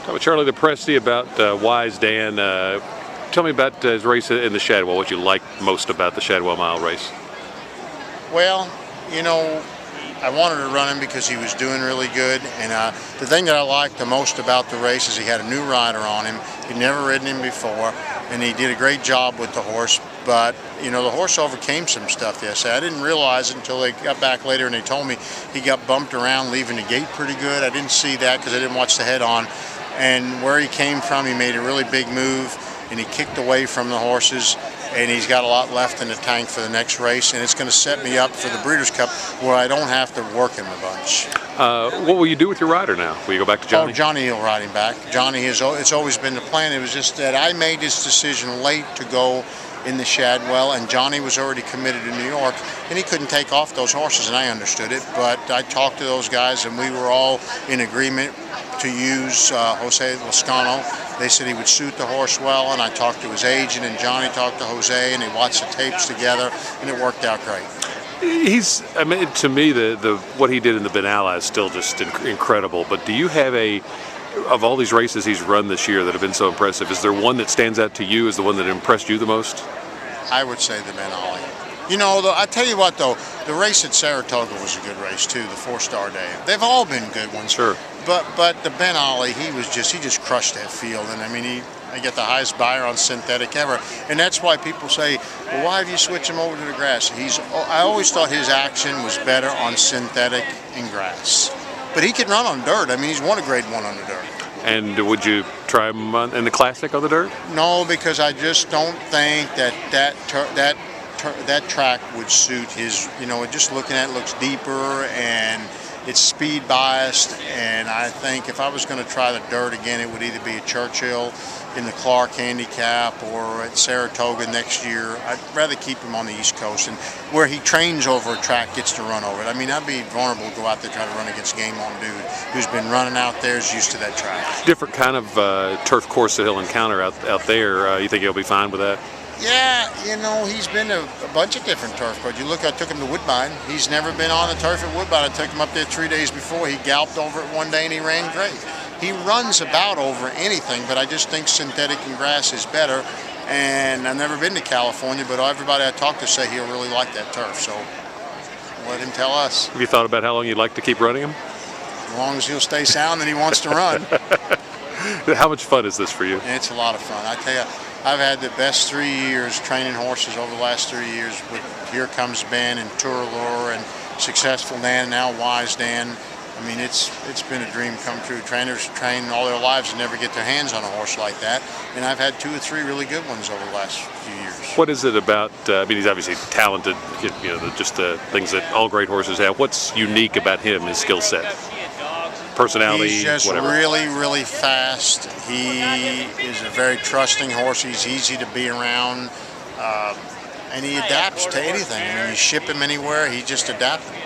Talk with Charlie Lopresti about Wise Dan. Tell me about his race in the Shadwell, what you like most about the Shadwell Mile race. Well, you know, I wanted to run him because he was doing really good, and the thing that I liked the most about the race is he had a new rider on him. He'd never ridden him before, and he did a great job with the horse. But you know, the horse overcame some stuff yesterday. I didn't realize it until they got back later and they told me he got bumped around leaving the gate pretty good. I didn't see that because I didn't watch the head on. And where he came from, he made a really big move, and he kicked away from the horses, and he's got a lot left in the tank for the next race, and it's going to set me up for the Breeders' Cup where I don't have to work him a bunch. What will you do with your rider now? Will you go back to Johnny? Oh, Johnny will ride him back. Johnny, it's always been the plan. It was just that I made this decision late to go in the Shadwell, and Johnny was already committed to New York, and he couldn't take off those horses, and I understood it, but I talked to those guys, and we were all in agreement to use Jose Lascano. They said he would suit the horse well, and I talked to his agent, and Johnny talked to Jose, and they watched the tapes together, and it worked out great. I mean, to me, the what he did in the Benalla is still just incredible. But do you have of all these races he's run this year that have been so impressive, is there one that stands out to you as the one that impressed you the most? I would say the Benalla. You know, I tell you what, though, the race at Saratoga was a good race too. The 4-star day. They've all been good ones. Sure. But the Benalla, he just crushed that field, and I mean I get the highest buyer on synthetic ever, and that's why people say, well, why have you switched him over to the grass? I always thought his action was better on synthetic and grass, but he can run on dirt. I mean, he's won a Grade 1 on the dirt. And would you try him in the Classic on the dirt? No, because I just don't think that track would suit his. You know, just looking at it looks deeper and it's speed biased, and I think if I was going to try the dirt again, it would either be at Churchill in the Clark Handicap or at Saratoga next year. I'd rather keep him on the East Coast, and where he trains over a track, gets to run over it. I mean, I'd be vulnerable to go out there trying to run against Game On Dude, who's been running out there, is used to that track. Different kind of turf course that he'll encounter out there. You think he'll be fine with that? Yeah, you know, he's been to a bunch of different turf courses. You look, I took him to Woodbine. He's never been on the turf at Woodbine. I took him up there 3 days before. He galloped over it one day and he ran great. He runs about over anything, but I just think synthetic and grass is better. And I've never been to California, but everybody I talk to say he'll really like that turf. So let him tell us. Have you thought about how long you'd like to keep running him? As long as he'll stay sound and he wants to run. How much fun is this for you? It's a lot of fun. I tell you, I've had the best 3 years training horses over the last 3 years with Here Comes Ben and Tour Allure and Successful Dan, and now Wise Dan. I mean, it's been a dream come true. Trainers train all their lives and never get their hands on a horse like that. And I've had 2 or 3 really good ones over the last few years. What is it about, I mean, he's obviously talented, you know, just the things that all great horses have. What's unique about him, his skill set? Personality, he's just whatever. really fast. He is a very trusting horse. He's easy to be around, and he adapts to anything. I mean, you ship him anywhere, he's just adaptable.